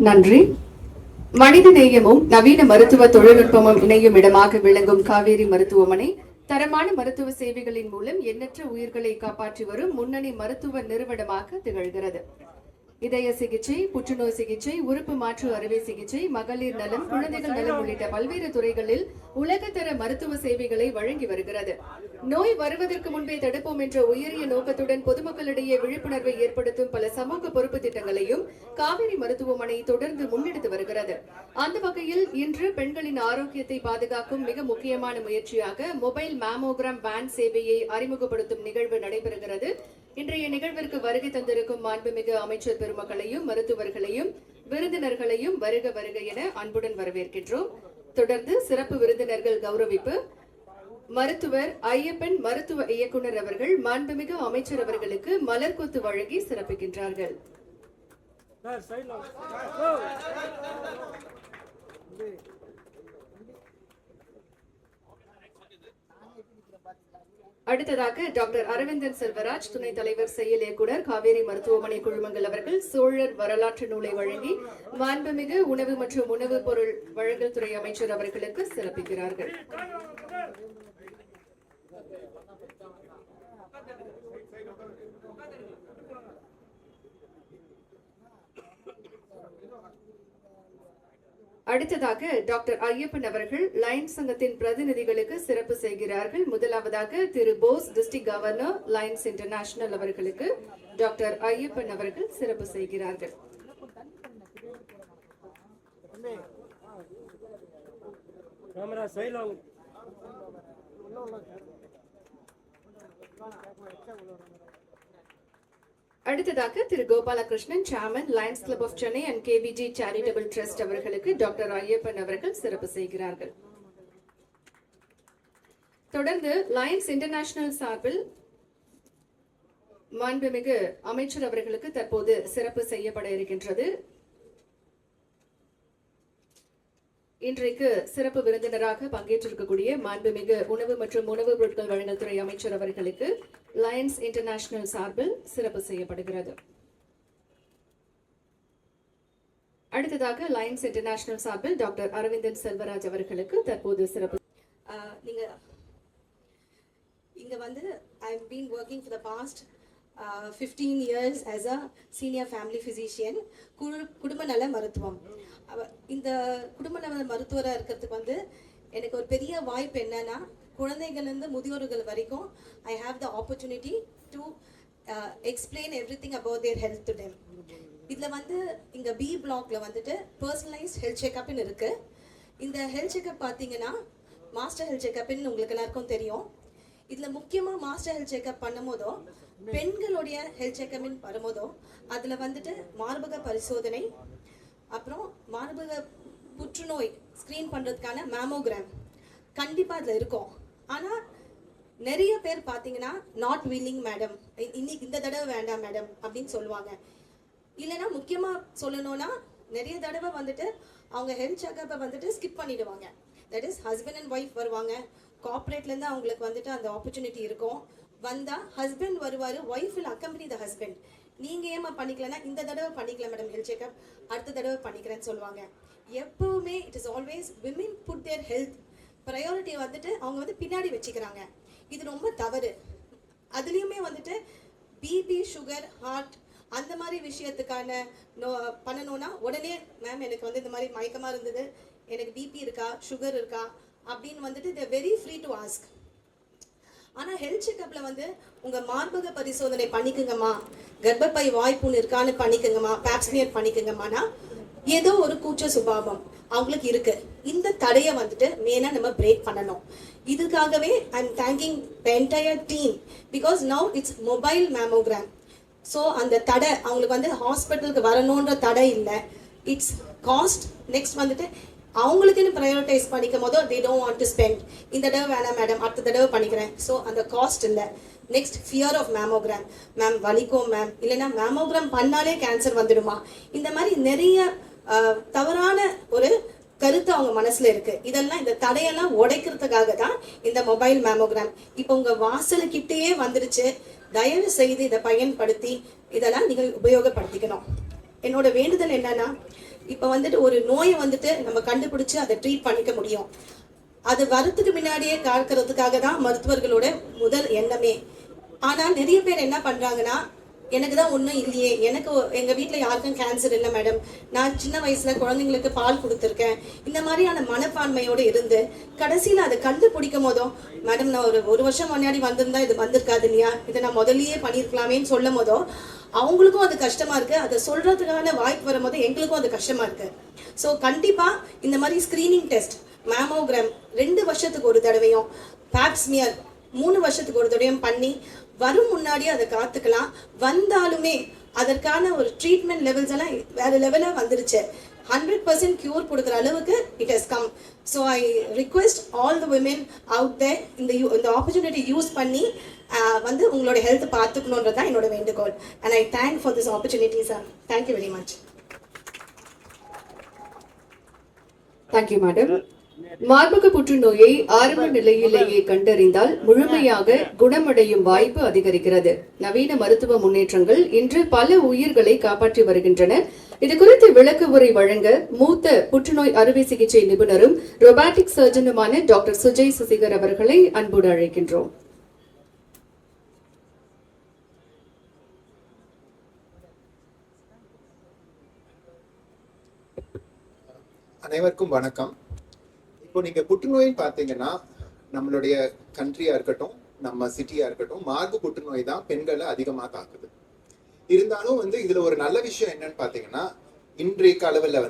நன்றி. மனித நேயமும் நவீன மருத்துவ தொழில்நுட்பமும் இணையும் இடமாக விளங்கும் காவேரி மருத்துவமனை தரமான மருத்துவ சேவைகளின் மூலம் எண்ணற்ற உயிர்களை காப்பாற்றி வரும் முன்னணி மருத்துவ நிறுவனமாக திகழ்கிறது. இதய சிகிச்சை, புற்றுநோய் சிகிச்சை, உறுப்பு மாற்று அறுவை சிகிச்சை, மகளிர் நலம், குழந்தைகள் நலம் உள்ளிட்ட பல்வேறு துறைகளில் உலகத்தர மருத்துவ சேவைகளை வழங்கி வருகிறது. நோய் வருவதற்கு முன்பே தடுப்போம் என்ற உயரிய நோக்கத்துடன் பொதுமக்களிடையே விழிப்புணர்வை ஏற்படுத்தும் பல சமூக பொறுப்பு திட்டங்களையும் காவேரி மருத்துவமனை தொடர்ந்து முன்னெடுத்து வருகிறது. அந்த வகையில் இன்று பெண்களின் ஆரோக்கியத்தை பாதுகாக்கும் மிக முக்கியமான முயற்சியாக மொபைல் மேமோகிராம் வேன் சேவையை அறிமுகப்படுத்தும் நிகழ்வு நடைபெறுகிறது. இன்றைய நிகழ்விற்கு வருகை தந்திருக்கும் மாண்புமிகு அமைச்சர் பெருமக்களையும் மருத்துவர்களையும் விருந்தினர்களையும் வருக வருக என அன்புடன் வரவேற்கின்றோம். தொடர்ந்து சிறப்பு விருந்தினர்கள் கௌரவிப்பு. மருத்துவர் ஐயப்பன் மருத்துவ இயக்குனர் அவர்கள் மாண்புமிகு அமைச்சர் அவர்களுக்கு மலர்கொத்து வழங்கி சிறப்பிக்கின்றார்கள். அடுத்ததாக டாக்டர் அரவிந்தன் செல்வராஜ் துணைத் தலைவர் செயல் இயக்குனர் காவேரி மருத்துவமனை குழுமங்கள் அவர்கள் சோழர் வரலாற்று நூலை வழங்கி மாண்புமிகு உணவு மற்றும் உணவுப் பொருள் வழங்கல் துறை அமைச்சர் அவர்களுக்கு சிறப்பிக்கிறார்கள். அடுத்ததாக டாக்டர் ஐயப்பன் அவர்கள் லயன்ஸ் சங்கத்தின் பிரதிநிதிகளுக்கு சிறப்பு செய்கிறார்கள். முதலாவதாக Thiru Bose district governor lions international அவர்களுக்கு டாக்டர் ஐயப்பன் அவர்கள் சிறப்பு செய்கிறார்கள். அடுத்ததாக Thiru Gopalakrishnan chairman lions club of Chennai and KVG charitable trust அவர்களுக்கு டாக்டர் ஐயப்பன் அவர்கள் சிறப்பு செய்கிறார்கள். தொடர்ந்து லயன்ஸ் இன்டர்நேஷனல் சார்பில் மாண்புமிகு அமைச்சர் அவர்களுக்கு தற்போது சிறப்பு செய்யப்பட இருக்கின்றது. இன்றைக்கு சிறப்பு விருந்தினராக பங்கேற்றிருக்கக்கூடிய மாண்புமிகு உணவு மற்றும் உணவுப் பொருட்கள் வழங்கல் துறை அமைச்சர் அவர்களுக்கு லயன்ஸ் இன்டர்நேஷனல் சார்பில் சிறப்பு செய்யப்படுகிறது. அடுத்ததாக லயன்ஸ் இன்டர்நேஷனல் சார்பில் டாக்டர் அரவிந்தன் செல்வராஜ் அவர்களுக்கு தற்போது சிறப்பு. நீங்க இங்க வந்து I have been working for the past 15 years as a senior family physician குடும்ப நல மருத்துவம். இந்த குடும்ப நல மருத்துவராக இருக்கிறதுக்கு வந்து எனக்கு ஒரு பெரிய வாய்ப்பு என்னன்னா குழந்தைகள்லேருந்து முதியோர்கள் வரைக்கும் I have the opportunity to explain everything about their health to them. இதில் வந்து இங்கே பி பிளாக்ல வந்துட்டு பர்சனலைஸ்ட் ஹெல்த் செக்அப்னு இருக்கு. இந்த ஹெல்த் செக்அப் பார்த்தீங்கன்னா மாஸ்டர் ஹெல்த் செக்அப்னு உங்களுக்கு எல்லாருக்கும் தெரியும். இதில் முக்கியமாக மாஸ்டர் ஹெல்த் செக்அப் பண்ணும் போதோ பெண்களுடைய ஹெல்த் செக்அப்னு வரும்போதோ அதில் வந்துட்டு மார்பக பரிசோதனை, அப்புறம் மார்பக புற்றுநோய் ஸ்க்ரீன் பண்ணுறதுக்கான மேமோகிராம் கண்டிப்பாக அதில் இருக்கும். ஆனால் நிறைய பேர் பார்த்தீங்கன்னா நாட் வில்லிங் மேடம், இன்னைக்கு இந்த தடவை வேண்டாம் மேடம் அப்படின்னு சொல்லுவாங்க. இல்லைன்னா முக்கியமாக சொல்லணும்னா நிறைய தடவை வந்துட்டு அவங்க ஹெல்த் செக்அப்பை வந்துட்டு ஸ்கிப் பண்ணிடுவாங்க. That is husband and wife வருவாங்க, கார்பரேட்லேருந்து அவங்களுக்கு வந்துட்டு அந்த ஆப்பர்ச்சுனிட்டி இருக்கும். வந்தால் ஹஸ்பண்ட் வருவார், wife will accompany the husband. நீங்கள் ஏமா பண்ணிக்கலன்னா இந்த தடவை பண்ணிக்கலாம் மேடம் ஹெல்த் செக்அப், அடுத்த தடவை பண்ணிக்கிறேன்னு சொல்லுவாங்க. எப்பவுமே it is always women put their health ப்ரையாரிட்டியை வந்துட்டு அவங்க வந்து பின்னாடி வச்சுக்கிறாங்க. இது ரொம்ப தவறு. அதுலேயுமே வந்துட்டு பிபி, சுகர், ஹார்ட் அந்த மாதிரி விஷயத்துக்கான பண்ணணும்னா உடனே மேம் எனக்கு வந்து இந்த மாதிரி மயக்கமாக இருந்தது, எனக்கு பிபி இருக்கா, சுகர் இருக்கா அப்படின்னு வந்துட்டு they very free to ask. ஆனால் ஹெல்த் செக்அப்பில் வந்து உங்கள் மார்பக பரிசோதனை பண்ணிக்கங்கம்மா, கர்ப்பப்பை வாய்ப்புண் இருக்கான்னு பண்ணிக்கங்கம்மா, பேப்ஸ்மியர் பண்ணிக்கங்கம்மானா ஏதோ ஒரு கூச்ச சுபாவம் அவங்களுக்கு இருக்கு. இந்த தடையை வந்துட்டு மெயினாக நம்ம பிரேக் பண்ணணும். இதுக்காகவே I am thanking the entire team because now it's mobile mammogram. So அந்த தடை அவங்களுக்கு வந்து ஹாஸ்பிட்டலுக்கு வரணுன்ற தடை இல்லை. It's cost. நெக்ஸ்ட் வந்துட்டு அவங்களுக்குன்னு ப்ரையாரிட்டைஸ் பண்ணிக்கும் போதோ they don't want to spend. இந்த தடவை வேணாம் மேடம், அடுத்த தடவை பண்ணிக்கிறேன். ஸோ அந்த காஸ்ட் இல்லை. Next fear of mammogram. Ma'am வலிக்கும் மேம், இல்லைன்னா மேமோகிராம் பண்ணாலே கேன்சர் வந்துடுமா, இந்த மாதிரி நிறைய தவறான ஒரு கருத்து அவங்க மனசுல இருக்கு. இதெல்லாம் இந்த தடையெல்லாம் உடைக்கிறதுக்காக தான் இந்த மொபைல் மேமோகிராம் இப்போ உங்க வாசலுக்கிட்டேயே வந்துருச்சு. தயவு செய்து இதை பயன்படுத்தி இதெல்லாம் நீங்க உபயோகப்படுத்திக்கணும். என்னோட வேண்டுதல் என்னன்னா, இப்போ வந்துட்டு ஒரு நோயை வந்துட்டு நம்ம கண்டுபிடிச்சு அதை ட்ரீட் பண்ணிக்க முடியும். அது வரத்துக்கு முன்னாடியே காக்கிறதுக்காக தான் மருத்துவர்களோட முதல் எண்ணமே. ஆனால் நிறைய பேர் என்ன பண்றாங்கன்னா, எனக்கு தான் ஒன்றும் இல்லையே, எனக்கு எங்கள் வீட்டில் யாருக்கும் கேன்சர் இல்லை மேடம், நான் சின்ன வயசில் குழந்தைங்களுக்கு பால் கொடுத்துருக்கேன், இந்த மாதிரியான மனப்பான்மையோடு இருந்து கடைசியில் அதை கண்டுபிடிக்கும் போதும், மேடம் நான் ஒரு வருஷம் முன்னாடி வந்திருந்தா இது வந்திருக்காது இல்லையா, இதை நான் முதல்லயே பண்ணியிருக்கலாமேன்னு சொல்லும் போதோ அவங்களுக்கும் அது கஷ்டமா இருக்கு. அதை சொல்றதுக்கான வாய்ப்பு வரும்போது எங்களுக்கும் அது கஷ்டமா இருக்கு. ஸோ கண்டிப்பா இந்த மாதிரி ஸ்கிரீனிங் டெஸ்ட், மேமோகிராம் 2 வருஷத்துக்கு ஒரு தடவையும், பாப்ஸ்மியர் 3 வருஷத்துக்கு ஒரு தடவையும் பண்ணி வரும் முன்னாடியே அதை காத்துக்கலாம். வந்தாலுமே அதற்கான ஒரு ட்ரீட்மெண்ட் லெவல்ஸ் எல்லாம் வேற லெவலாக வந்துருச்சு. 100% கியூர் கொடுக்குற அளவுக்கு it has come. So I request all the women out there இந்த ஆப்பர்ச்சுனிட்டி யூஸ் பண்ணி வந்து உங்களோட ஹெல்த் பார்த்துக்கணுன்றது தான் என்னோட வேண்டுகோள். And I thank for this opportunity sir. Thank you very much. Thank you madam. மார்பக புற்றுநோயை ஆரம்ப நிலையிலேயே கண்டறிந்தால் முழுமையாக குணமடையும் வாய்ப்பு அதிகரிக்கிறது. நவீன மருத்துவ முன்னேற்றங்கள் இன்று பல உயிர்களை காப்பாற்றி வருகின்றன. இது குறித்து விளக்க உரை வழங்க மூத்த புற்றுநோய் அறுவை சிகிச்சை நிபுணரும் ரொபாட்டிக் சர்ஜனுமான டாக்டர் சுஜய் சுசிகர் அவர்களை அன்போடு அழைக்கின்றோம். அனைவருக்கும் வணக்கம். இப்போ நீங்க புற்றுநோய் பார்த்தீங்கன்னா, நம்மளுடைய கண்ட்ரியா இருக்கட்டும், நம்ம சிட்டியா இருக்கட்டும், மார்பு புற்றுநோய் தான் பெண்களை அதிகமா தாக்குது. இருந்தாலும் இதுல ஒரு நல்ல விஷயம் என்னன்னு பாத்தீங்கன்னா, இன்றைக்கு அளவுல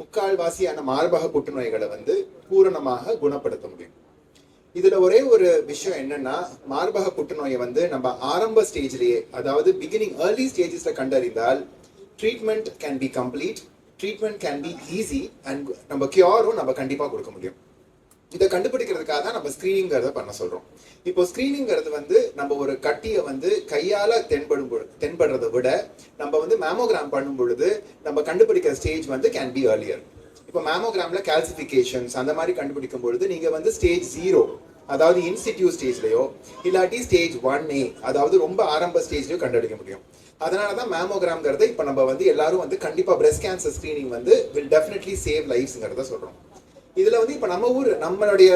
முக்கால்வாசியான மார்பக புற்றுநோய்களை பூரணமாக குணப்படுத்த முடியும். இதுல ஒரே ஒரு விஷயம் என்னன்னா, மார்பக புற்றுநோயை நம்ம ஆரம்ப ஸ்டேஜ்லயே, அதாவது பிகினிங் ஏர்லி ஸ்டேஜஸ்ல கண்டறிந்தால் treatment can be complete, treatment can be easy and நம்ம கியூரும் நம்ம கண்டிப்பா கொடுக்க முடியும். இதை கண்டுபிடிக்கிறதுக்காக தான் நம்ம ஸ்கிரீனிங்கிறத பண்ண சொல்றோம். இப்போ ஸ்கிரீனிங்கிறது நம்ம ஒரு கட்டியை கையால தென்படுறதை விட நம்ம மேமோகிராம் பண்ணும் பொழுது நம்ம கண்டுபிடிக்கிற ஸ்டேஜ் கேன் பி ஏர்லியர். இப்போ மேமோகிராம்ல கால்சிஃபிகேஷன்ஸ் அந்த மாதிரி கண்டுபிடிக்கும் பொழுது நீங்க ஸ்டேஜ் 0, அதாவது இன்சிடியூ ஸ்டேஜ்லயோ இல்லாட்டி ஸ்டேஜ் 1A, அதாவது ரொம்ப ஆரம்ப ஸ்டேஜ்லயோ கண்டுபிடிக்க முடியும். அதனாலதான் மேமோகிராம்ங்கிறத இப்ப நம்ம எல்லாரும் கண்டிப்பா breast cancer screening will definitely save லைஃப்ஸ்ங்கிறத சொல்றோம். இதுல இப்ப நம்ம ஊர், நம்மளுடைய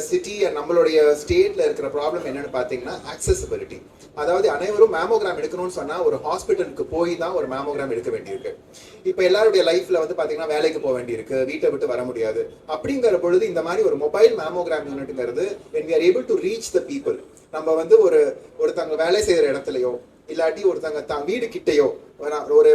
சிட்டி நம்மளுடைய ஸ்டேட்ல இருக்கிற ப்ராப்ளம் என்னன்னு பாத்தீங்கன்னா ஆக்சசிபிலிட்டி. அதாவது அனைவரும் மேமோகிராம் எடுக்கணும்னு சொன்னா ஒரு ஹாஸ்பிட்டலுக்கு போய் தான் ஒரு மேமோகிராம் எடுக்க வேண்டியிருக்கு. இப்ப எல்லாருடைய லைஃப்ல பாத்தீங்கன்னா வேலைக்கு போக வேண்டியிருக்கு, வீட்டை விட்டு வர முடியாது. அப்படிங்கிற பொழுது இந்த மாதிரி ஒரு மொபைல் மேமோகிராம் யூனிட்ங்கிறது when we are able to reach the people, நம்ம ஒருத்தங்க வேலை செய்யற இடத்துலயோ இல்லாட்டி ஒருத்தங்க வீடு கிட்டையோ, ஒரு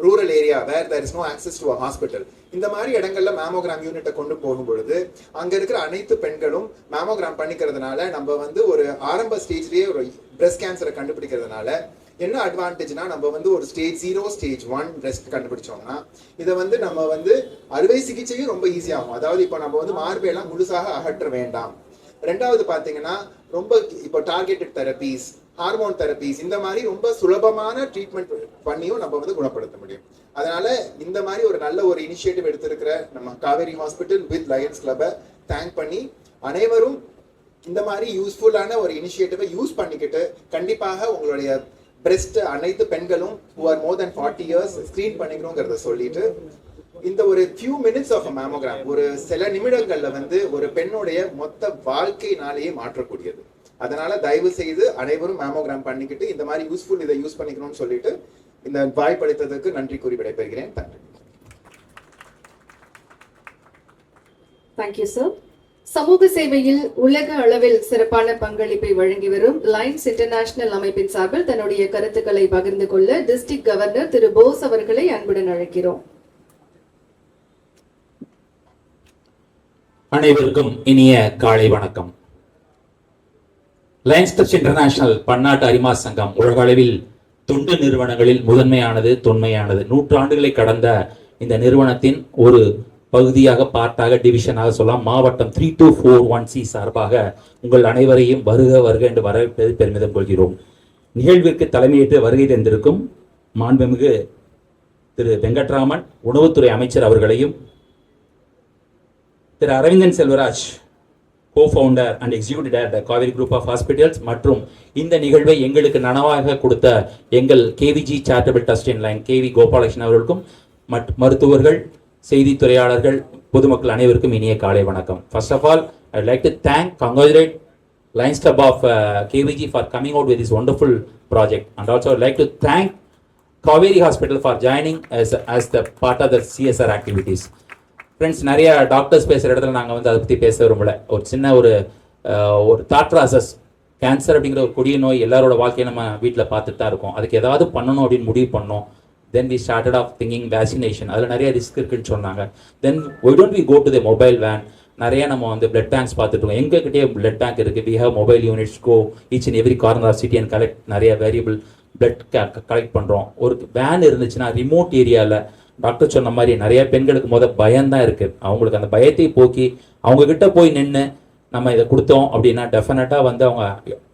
rural area where there is no access to a hospital, இந்த மாதிரி இடங்கள்ல மேமோகிராம் யூனிட்டை கொண்டு போகும் பொழுது அங்க இருக்கிற அனைத்து பெண்களும் மேமோகிராம் பண்ணிக்கிறதுனால நம்ம ஒரு ஆரம்ப ஸ்டேஜ்லயே ஒரு பிரஸ்ட் கேன்சரை கண்டுபிடிக்கிறதுனால என்ன அட்வான்டேஜ்னா, நம்ம ஒரு ஸ்டேஜ் 0, ஸ்டேஜ் 1 பிரஸ்ட் கண்டுபிடிச்சோம்னா இதை நம்ம அறுவை சிகிச்சையும் ரொம்ப ஈஸியாகும். அதாவது இப்போ நம்ம மார்பையெல்லாம் முழுசாக அகற்ற வேண்டாம். ரெண்டாவது பாத்தீங்கன்னா, ரொம்ப இப்போ டார்கெட்டட் தெரபிஸ், ஹார்மோன் தெரபிஸ், இந்த மாதிரி ரொம்ப சுலபமான ட்ரீட்மெண்ட் பண்ணியும் நம்ம குணப்படுத்த முடியும். அதனால இந்த மாதிரி ஒரு நல்ல ஒரு இனிஷியேட்டிவ் எடுத்திருக்கிற நம்ம காவேரி ஹாஸ்பிட்டல் வித் லயன்ஸ் கிளப்பை தேங்க் பண்ணி அனைவரும் இந்த மாதிரி யூஸ்ஃபுல்லான ஒரு இனிஷியேட்டிவை யூஸ் பண்ணிக்கிட்டு கண்டிப்பாக உங்களுடைய பிரெஸ்ட் அனைத்து பெண்களும் who are more than 40 years screen பண்ணிக்கணுங்கிறத சொல்லிட்டு, இந்த ஒரு few minutes of a mammogram, ஒரு சில நிமிடங்கள்ல ஒரு பெண்ணுடைய மொத்த வாழ்க்கையினாலேயே மாற்றக்கூடியது. அதனால தயவு செய்து அனைவரும் மேமோகிராம் பண்ணிக்கிட்டு இந்த மாதிரி யூஸ்ஃபுல் இதை யூஸ் பண்ணிக்கணும்னு சொல்லிட்டு இந்த வாய்ப்பளித்ததற்கு நன்றி கூறி விடைபெறுகிறேன். நன்றி. Thank you sir. சமூக சேவையில் உலக அளவில் சிறப்பான பங்களிப்பை வழங்கி வரும் லைன்ஸ் இன்டர்நேஷனல் அமைப்பின் சார்பில் தன்னுடைய கருத்துக்களை பகிர்ந்து கொள்ள டிஸ்ட்ரிக்ட் கவர்னர் திரு போஸ் அவர்களை அன்புடன் அழைக்கிறோம். அனைவருக்கும் இனிய காலை வணக்கம். லயன்ஸ் டச் இன்டர்நேஷனல் பன்னாட்டு அரிமா சங்கம் உலக அளவில் தொண்டு நிறுவனங்களில் முதன்மையானது, தொன்மையானது. 100 ஆண்டுகளை கடந்த இந்த நிறுவனத்தின் ஒரு பகுதியாக, பார்ட்டாக, டிவிஷனாக சொல்லலாம். மாவட்டம் 3241C சார்பாக உங்கள் அனைவரையும் வருக வருக என்று வரவேற்பது பெருமிதம் கொள்கிறோம். நிகழ்விற்கு தலைமையேற்று வருகை தந்திருக்கும் மாண்புமிகு திரு வெங்கட்ராமன் உணவுத்துறை அமைச்சர் அவர்களையும், Thiru Aravindan Selvaraj co-founder and executive director Kaveri group of hospitals மற்றும் இந்த நிகழ்வை எங்களுக்கு நனவாக கொடுத்த எங்கள் KVG charitable trust in line KV Gopalakrishnan அவர்களுக்கும் மருத்துவர்கள், செய்தித்துறையாளர்கள், பொதுமக்கள் அனைவருக்கும் இனிய காலை வணக்கம். First of all I like to congratulate Lions Club of KVG for coming out with this wonderful project, and also I'd like to thank Kaveri Hospital for joining as the part of the CSR activities. Friends, நிறைய doctors பேசுகிற இடத்துல நாங்கள் வந்து அதை பற்றி பேச விரும்பல. ஒரு சின்ன ஒரு தாட் ப்ராசஸ். கேன்சர் அப்படிங்கிற ஒரு கொடிய நோய் எல்லாரோட வாழ்க்கையை நம்ம வீட்டில் பார்த்துட்டு தான் இருக்கோம். அதுக்கு ஏதாவது பண்ணணும் அப்படின்னு முடிவு பண்ணோம். Then we started of thinking vaccination. அதில் நிறைய ரிஸ்க் இருக்குன்னு சொன்னாங்க. Then why don't we go to the mobile van. நிறைய நம்ம வந்து பிளட் பேங்க்ஸ் பார்த்துட்டு இருக்கோம். எங்ககிட்டயே பிளட் பேங்க் இருக்குது. We have mobile units go each and every corner of city and collect நிறைய வேரியபிள் பிளட் கலெக்ட் பண்ணுறோம். ஒரு வேன் இருந்துச்சுன்னா ரிமோட் ஏரியாவில் டாக்டர் சொன்ன மாதிரி நிறைய பெண்களுக்கு பயம்தான் இருக்குது. அவங்களுக்கு அந்த பயத்தை போக்கி அவங்கக்கிட்ட போய் நின்று நம்ம இதை கொடுத்தோம் அப்படின்னா டெஃபினட்டாக வந்து அவங்க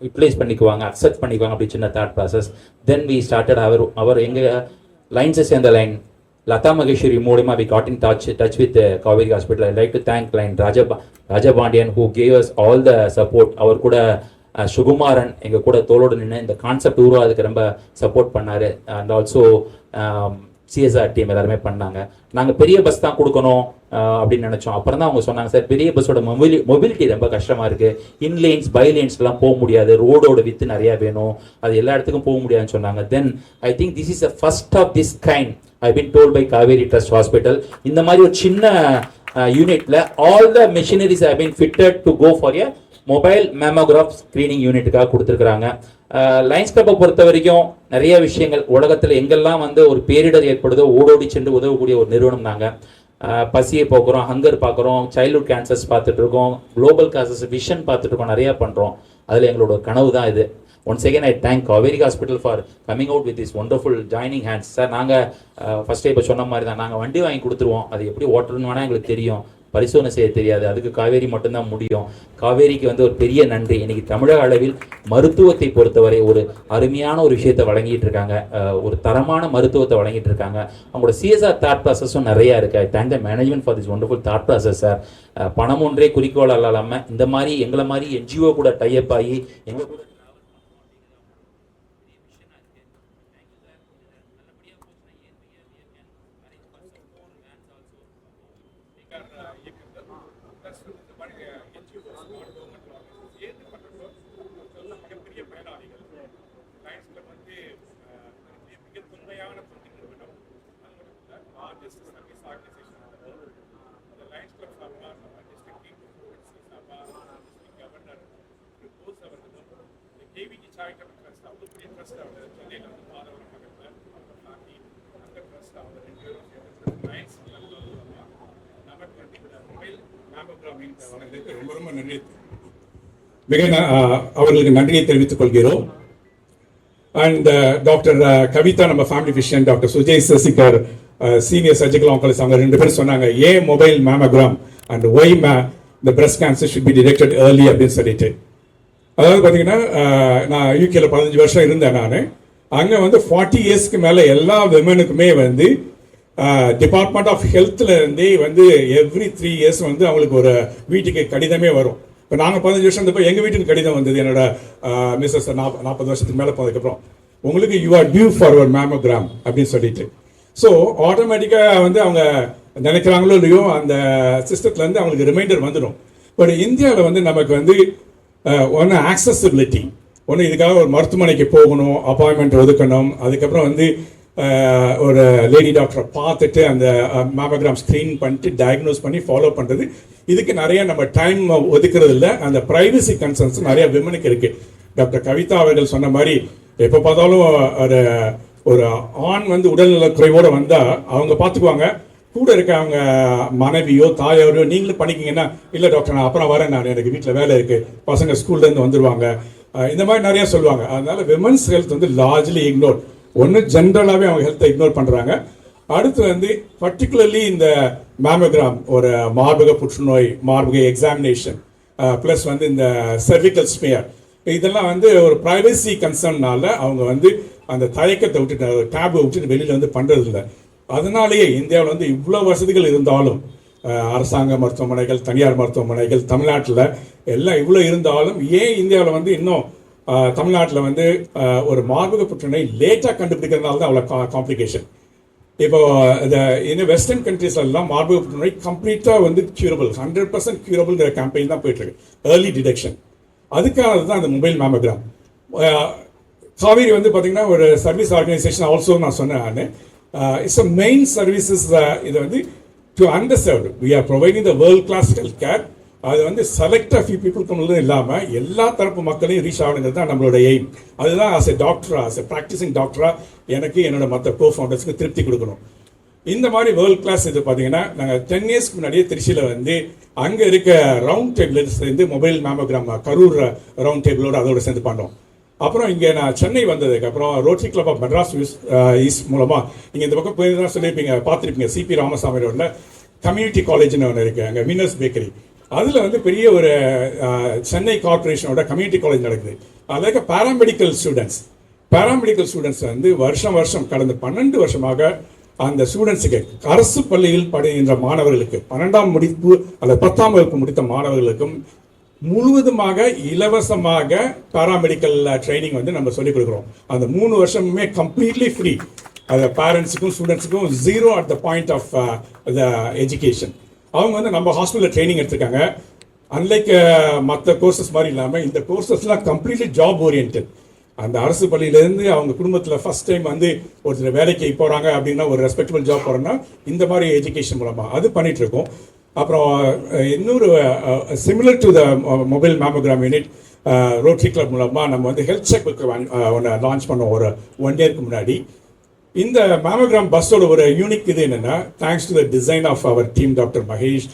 யூட்டிலைஸ் பண்ணிக்குவாங்க, அக்செப்ட் பண்ணிக்குவாங்க. அப்படி சின்ன thought process. Then we started our எங்கள் லைன்ஸை சேர்ந்த லைன் Lata Maheshwari மூலமா we got in touch with Kaveri Hospital. I'd like to thank line Rajabandian who gave us all the support. அவர் கூட சுகுமாரன் எங்க கூட தோளோடு நின்று இந்த கான்செப்ட் உருவாதுக்கு ரொம்ப சப்போர்ட் பண்ணாரு. அண்ட் ஆல்சோ சிஎஸ்ஆர் டீம் எல்லாருமே பண்ணாங்க. நாங்கள் பெரிய பஸ் தான் கொடுக்கணும் அப்படின்னு நினச்சோம். அப்புறம் தான் அவங்க சொன்னாங்க, சார் பெரிய பஸ்ஸோட மொபிலிட்டி ரொம்ப கஷ்டமாக இருக்குது. இன்லைன்ஸ் பைலைன்ஸ்லாம் போக முடியாது, ரோடோட வித்து நிறையா வேணும், அது எல்லா இடத்துக்கும் போக முடியாதுன்னு சொன்னாங்க. Then I think this is the first of this kind I been told by Kauvery trust hospital. இந்த மாதிரி ஒரு சின்ன யூனிட்ல all the machineries have been fitted to go for a mobile mammograph screening யூனிட்டுக்காக கொடுத்துருக்காங்க. லைன்ஸ் கிளப்பை பொறுத்த வரைக்கும் நிறைய விஷயங்கள் உலகத்தில் எங்கெல்லாம் வந்து ஒரு பேரிடர் ஏற்படுதோ ஓடோடி சென்று உதவக்கூடிய ஒரு நிறுவனம். நாங்கள் பசியை போக்குறோம், ஹங்கர் பார்க்குறோம், சைல்ட்ஹுட் கேன்சர்ஸ் பார்த்துட்டு இருக்கோம், குளோபல் காசஸ் விஷன் பார்த்துட்டு இருக்கோம், நிறையா பண்ணுறோம். அதில் எங்களோட கனவு தான் இது. Once again I thank Kaveri hospital for coming out with this wonderful joining hands. Sir நாங்கள் ஃபஸ்ட்டே இப்போ சொன்ன மாதிரி தான், நாங்கள் வண்டி வாங்கி கொடுத்துருவோம், அது எப்படி ஓட்டுறதுன்னு வேணால் எங்களுக்கு தெரியும், பரிசோதனை செய்ய தெரியாது, அதுக்கு காவேரி மட்டும்தான் முடியும். காவேரிக்கு வந்து ஒரு பெரிய நன்றி. இன்னைக்கு தமிழக அளவில் மருத்துவத்தை பொறுத்தவரை ஒரு அருமையான ஒரு விஷயத்தை வழங்கிட்டு இருக்காங்க, ஒரு தரமான மருத்துவத்தை வழங்கிட்டு இருக்காங்க. அவங்களோட சிஎஸ்ஆர் தாட் ப்ராசஸும் நிறையா இருக்கு. I thank the management for this wonderful thought process sir. பணம் ஒன்றே குறிக்கோள் இல்லாமல் இந்த மாதிரி எங்களை மாதிரி என்ஜிஓ கூட டைப் ஆகி எங்கள் கூட ரொம்ப ரொம்ப நன்றி. அவர்களுக்கு நன்றியை தெரிவித்துக் கொள்கிறோம். அண்ட் டாக்டர் கவிதா, நம்ம family physician, doctor Sujay Sasikar, senior surgical oncologist, அவங்க ரெண்டு பேரும் சொன்னாங்க ஏன் mobile mammogram and why the breast cancer should be detected early அப்படின்னு சொல்லிட்டு. அதாவது பார்த்தீங்கன்னா நான் யூகேல 15 வருஷம் இருந்தேன். நான் அங்கே வந்து 40 இயர்ஸ்க்கு மேலே எல்லா விமனுக்குமே வந்து டிபார்ட்மெண்ட் ஆஃப் ஹெல்த்ல இருந்தே வந்து எவ்ரி 3 இயர்ஸ் வந்து அவங்களுக்கு ஒரு வீட்டுக்கு கடிதமே வரும். இப்போ நாங்கள் 15 வருஷம் இருந்தப்போ எங்கள் வீட்டுக்கு கடிதம் வந்தது. என்னோட மிஸ்ஸஸ் 40 வருஷத்துக்கு மேலே போனதுக்கப்புறம் உங்களுக்கு யூ ஆர் டியூ ஃபார் ஒரு மேமோகிராம் அப்படின்னு சொல்லிட்டு. ஸோ ஆட்டோமேட்டிக்காக வந்து அவங்க நினைக்கிறாங்களோ இல்லையோ அந்த சிஸ்டத்துலேருந்து அவங்களுக்கு ரிமைண்டர் வந்துடும். பட் இந்தியாவில் வந்து நமக்கு வந்து ஒன்று ஆக்சசிபிலிட்டி, ஒன்று இதுக்காக ஒரு மருத்துவமனைக்கு போகணும், அப்பாயின்மெண்ட் ஒதுக்கணும், அதுக்கப்புறம் வந்து ஒரு லேடி டாக்டரை பார்த்துட்டு அந்த மேமோகிராம் ஸ்க்ரீன் பண்ணிட்டு டயக்னோஸ் பண்ணி ஃபாலோ பண்ணுறது, இதுக்கு நிறைய நம்ம டைம் ஒதுக்குறது இல்லை. அந்த ப்ரைவசி கன்சர்ன்ஸ் நிறைய விமனுக்கு இருக்குது. டாக்டர் கவிதா அவர்கள் சொன்ன மாதிரி எப்போ பார்த்தாலும் ஒரு ஆண் வந்து உடல்நல குறைவோடு வந்தால் அவங்க பார்த்துக்குவாங்க. கூட இருக்க அவங்க மனைவியோ தாயாரோ நீங்களும் பண்ணிக்கிங்கன்னா, இல்லை டாக்டர் நான் அப்புறம் வரேன், நான் எனக்கு வீட்டில் வேலை இருக்குது, பசங்க ஸ்கூல்லேருந்து வந்துடுவாங்க, இந்த மாதிரி நிறையா சொல்லுவாங்க. அதனால விமன்ஸ் ஹெல்த் வந்து லார்ஜ்லி இக்னோர். ஒன்று ஜென்ரலாகவே அவங்க ஹெல்த்தை இக்னோர் பண்ணுறாங்க. அடுத்து வந்து பர்டிகுலர்லி இந்த மேமோகிராம் ஒரு மார்பக புற்றுநோய் மார்பக எக்ஸாமினேஷன் ப்ளஸ் வந்து இந்த செர்விக்கல் ஸ்மியர், இதெல்லாம் வந்து ஒரு ப்ரைவசி கன்சர்ன்னால அவங்க வந்து அந்த தயக்கத்தை விட்டுட்டு டேபை விட்டுட்டு வெளியில் வந்து பண்ணுறது இல்லை. அதனாலேயே இந்தியாவில் வந்து இவ்வளோ வசதிகள் இருந்தாலும் அரசாங்க மருத்துவமனைகள், தனியார் மருத்துவமனைகள் தமிழ்நாட்டில் எல்லாம் இவ்வளோ இருந்தாலும் ஏன் இந்தியாவில் வந்து இன்னும் தமிழ்நாட்டில் வந்து ஒரு மார்பக புற்றுநோய் லேட்டாக கண்டுபிடிக்கிறதுனால தான் அவ்வளோ காம்ப்ளிகேஷன். இப்போ இந்த வெஸ்டர்ன் கண்ட்ரீஸ்லாம் மார்பக புற்றுநோய் கம்ப்ளீட்டாக வந்து க்யூரபிள், 100% க்யூரபிள்ங்கிற கேம்பெயின் தான் போயிட்டு இருக்கு, ஏர்லி டிடெக்ஷன். அதுக்காக தான் அந்த மொபைல் மேமோகிராம். காவேரி வந்து பார்த்தீங்கன்னா ஒரு சர்வீஸ் ஆர்கனைசேஷன் ஆல்சோ நான் சொன்னேன். It's a main services. இது வந்து to underserved we are providing the world class health care. அது வந்து செலக்ட் ஃபியூ பீப்புளுக்கு இல்லாமல் எல்லா தரப்பு மக்களையும் ரீச் ஆகணுங்கிறது தான் நம்மளோட எய்ம். அதுதான் ஆஸ் எ டாக்டரா, ஆஸ் எ ப்ராக்டிசிங் டாக்டரா எனக்கு என்னோட மற்ற கோ ஃபவுண்டர்ஸ்க்கு திருப்தி கொடுக்கணும். இந்த மாதிரி வேர்ல்ட் கிளாஸ் இது பார்த்தீங்கன்னா நாங்கள் 10 இயர்ஸ்க்கு முன்னாடியே திருச்சியில் வந்து அங்கே இருக்க ரவுண்ட் டேபிள் சேர்ந்து மொபைல் மேமோகிராம் கரூர் ரவுண்ட் டேபிளோடு அதோட சேர்ந்து பண்ணோம். அப்புறம் இங்கே நான் சென்னை வந்ததுக்கு அப்புறம் rotary club of Madras east மூலமாக நீங்கள் இந்த பக்கம் போய் தான் சொல்லியிருப்பீங்க, பார்த்துருப்பீங்க, சிபி ராமசாமி ரோடில் கம்யூனிட்டி காலேஜ்னு ஒன்று இருக்குது, அங்கே வீனஸ் பேக்கரி. அதில் வந்து பெரிய ஒரு சென்னை கார்பரேஷனோட கம்யூனிட்டி காலேஜ் நடக்குது. அதில் பாராமெடிக்கல் ஸ்டூடெண்ட்ஸ் வந்து வருஷம் கடந்த 12 வருஷமாக அந்த ஸ்டூடெண்ட்ஸுக்கு அரசு பள்ளியில் படுகின்ற மாணவர்களுக்கு 12ஆம் முடிப்பு அல்லது 10ஆம் வகுப்பு முடித்த மாணவர்களுக்கும் முழுவதுமாக இலவசமாக பாராமெடிக்கல் ட்ரைனிங் வந்து நம்ம சொல்லிக் கொடுக்குறோம். அந்த 3 வருஷமுமே கம்ப்ளீட்லி ஃப்ரீ. அது பேரண்ட்ஸுக்கும் ஸ்டூடெண்ட்ஸுக்கும் 0 at the point of the education. அவங்க வந்து நம்ம ஹாஸ்பிட்டலில் ட்ரைனிங் எடுத்திருக்காங்க. அன்லைக் மற்ற கோர்சஸ் மாதிரி இல்லாமல் இந்த கோர்சஸ்லாம் கம்ப்ளீட்லி ஜாப் ஓரியன்ட். அந்த அரசு பள்ளியிலேருந்து அவங்க குடும்பத்தில் ஃபர்ஸ்ட் டைம் வந்து ஒருத்தர் வேலைக்கு போகிறாங்க அப்படின்னா, ஒரு ரெஸ்பெக்டபிள் ஜாப் போகிறோன்னா இந்த மாதிரி எஜுகேஷன் மூலமாக அது பண்ணிட்டு இருக்கோம். அப்புறம் இன்னொரு similar to the mobile mammogram unit rotary club மூலமாக நம்ம வந்து ஹெல்த் செக் ஒன்று லான்ச் பண்ணோம் ஒரு 1 இயர்க்கு முன்னாடி. இந்த மேமோகிராம் பஸ்ஸோட ஒரு யூனிக் இது என்னென்னா, thanks to the design of our team, doctor Mahesh,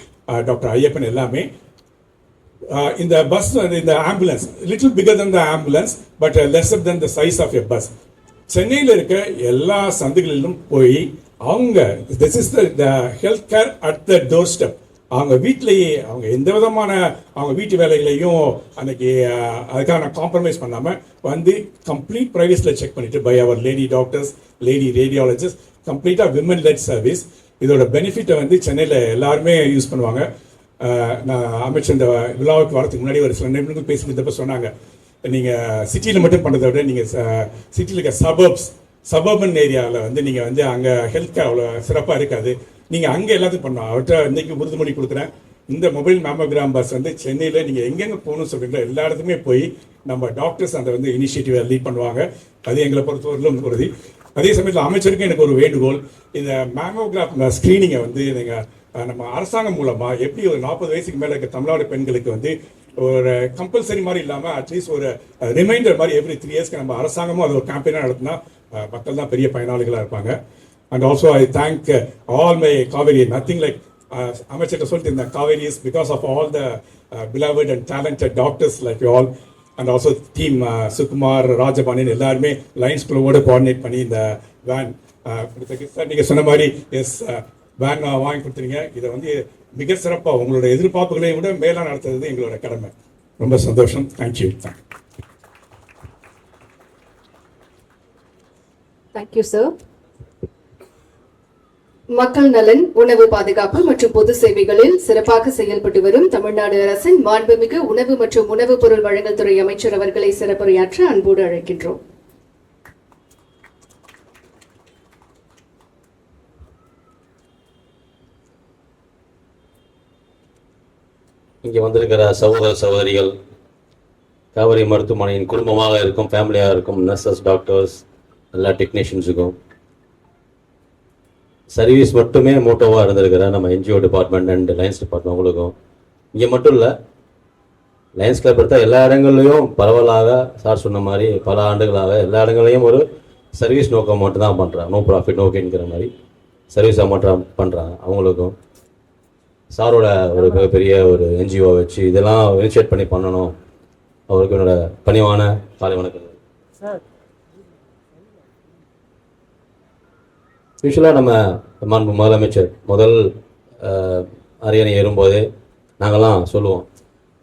doctor Ayyappan எல்லாமே, இந்த பஸ் இந்த ambulance little bigger than the ambulance but lesser than the size of a bus. சென்னையில் இருக்க எல்லா சந்துகளிலும் போய் அவங்க this is the health care at the doorstep. அவங்க வீட்டிலேயே அவங்க எந்த விதமான அவங்க வீட்டு வேலைகளையும் அன்னைக்கு அதுக்கான காம்ப்ரமைஸ் பண்ணாமல் வந்து கம்ப்ளீட் ப்ரைவேஸில் செக் பண்ணிட்டு by our lady doctors, lady radiologist, கம்ப்ளீட்டாக விமன் லெட் சர்வீஸ். இதோட பெனிஃபிட்டை வந்து சென்னையில் எல்லாருமே யூஸ் பண்ணுவாங்க. நான் அமைச்சர் இந்த விழாவுக்கு வரதுக்கு முன்னாடி ஒரு சில நிமிடங்கள் பேசிக்கிட்டப்ப சொன்னாங்க, நீங்கள் சிட்டியில் மட்டும் பண்ணுறதை விட நீங்கள் சிட்டியில் இருக்க சபர்பன் ஏரியாவில் வந்து நீங்கள் வந்து அங்கே ஹெல்த் கேர் அவ்வளோ சிறப்பாக இருக்காது, நீங்கள் அங்கே எல்லாத்தையும் பண்ணலாம். அவர்கிட்ட இன்றைக்கி உறுதிமொழி கொடுக்குறேன், இந்த மொபைல் மேமோகிராம் பஸ் வந்து சென்னையில் நீங்கள் எங்கெங்கே போகணும்னு சொல்கிறீங்களோ எல்லா இடத்துக்குமே போய் நம்ம டாக்டர்ஸ் அந்த வந்து இனிஷியேட்டிவை லீட் பண்ணுவாங்க. அது எங்களை பொறுத்தவரையிலும் உறுதி. அதே சமயத்தில் அமைச்சருக்கு எனக்கு ஒரு வேண்டுகோள், இந்த மேமோகிராஃப் ஸ்க்ரீனிங்கை வந்து நீங்கள் நம்ம அரசாங்கம் மூலமாக எப்படி ஒரு 40 வயசுக்கு மேலே இருக்க தமிழ்நாடு பெண்களுக்கு வந்து ஒரு கம்பல்சரி மாதிரி இல்லாமல் அட்லீஸ்ட் ஒரு ரிமைண்டர் மாதிரி எவ்ரி 3 இயர்ஸ்க்கு நம்ம அரசாங்கமும் அது ஒரு கேம்பெயினாக நடத்தினா மக்கள் தான் பெரிய பயனாளிகளாக இருப்பாங்க. And also I thank all my Kauvery. Nothing like அமைச்சர்கிட்ட சொல்லிட்டு இருந்தேன், Kauvery is because of all the beloved and talented doctors like you all, and also team Sukumar, ராஜபாணின் எல்லாருமே லைன்ஸ் குழுவோடு கோஆர்டினேட் பண்ணி இந்த வேன் சார் நீங்கள் சொன்ன மாதிரி எஸ் வேன் வாங்கி கொடுத்துருங்க. இதை வந்து மிக சிறப்பாக உங்களோட எதிர்பார்ப்புகளை விட மேலாக நடத்துறது எங்களோட கடமை. ரொம்ப சந்தோஷம். தேங்க்யூ. Thank you sir. மக்கள் நலன், உணவு பாதுகாப்பு மற்றும் பொது சேவைகளில் சிறப்பாக செயல்பட்டு வரும் தமிழ்நாடு அரசின் மாண்புமிகு உணவு மற்றும் உணவுப் பொருள் வழங்கல் துறை அமைச்சர் அவர்களை சிறப்புரையாற்ற அன்போடு அழைக்கின்றோம். இங்கே வந்திருக்கிற சகோதர சகோதரிகள், காவேரி மருத்துவமனையின் குடும்பமாக இருக்கும், ஃபேமிலியாக இருக்கும், நர்சஸ், டாக்டர்ஸ், எல்லா டெக்னீஷியன்ஸுக்கும், சர்வீஸ் மட்டுமே மோட்டோவாக இருந்திருக்கிற நம்ம NGO department and lines department அவங்களுக்கும், இங்கே மட்டும் இல்லை லைன்ஸ் கிளப் எடுத்தால் எல்லா இடங்கள்லையும் பரவலாக சார் சொன்ன மாதிரி பல ஆண்டுகளாக எல்லா இடங்கள்லையும் ஒரு சர்வீஸ் நோக்கம் மட்டும் தான் பண்ணுறாங்க, நோ ப்ராஃபிட் நோ கெயின்கிற மாதிரி சர்வீஸாக மட்டும் பண்ணுறாங்க. அவங்களுக்கும் சாரோட ஒரு மிகப்பெரிய ஒரு என்ஜிஓ வச்சு இதெல்லாம் இனிஷியேட் பண்ணி பண்ணணும். அவருக்கு என்னோட பணிவான காலை வணக்கம். யூஸ்வலாக நம்ம மாண்பு முதலமைச்சர் முதல் அரியணை ஏறும்போதே நாங்கள்லாம் சொல்லுவோம்,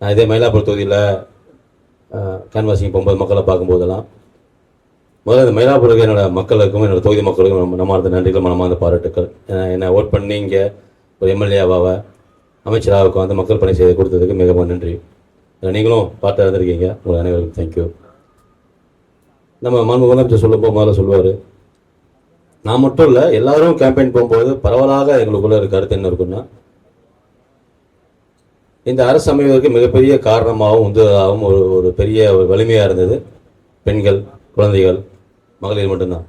நான் இதே மயிலாப்பூர் தொகுதியில் கேன்வாசிங் போகும்போது மக்களை பார்க்கும்போதெல்லாம் முதல்ல இந்த மயிலாப்பூருக்கு என்னோட மக்களுக்கும் என்னோடய தொகுதி மக்களுக்கும் நம்மார்ந்த நன்றிகள், மனமார்ந்த பாராட்டுக்கள். என்னை ஓட் பண்ணி இங்கே ஒரு எம்எல்ஏவாக அமைச்சராக உட்காந்து மக்கள் பணி செய்து கொடுத்ததுக்கு மிகவும் நன்றி. நீங்களும் பார்த்து இருந்திருக்கீங்க. உங்கள் அனைவருக்கும் தேங்க்யூ. நம்ம மாண்பு முதலமைச்சர் சொல்லும்போது முதல்ல சொல்லுவார், நான் மட்டும் இல்லை எல்லாரும் கேம்பெயின் போகும்போது பரவலாக எங்களுக்குள்ள இருக்க கருத்து என்ன இருக்குன்னா, இந்த அரசு அமைவதற்கு மிகப்பெரிய காரணமாகவும் உந்துவதாகவும் ஒரு பெரிய ஒரு வலிமையாக இருந்தது பெண்கள், குழந்தைகள், மகளிர் மட்டும்தான்.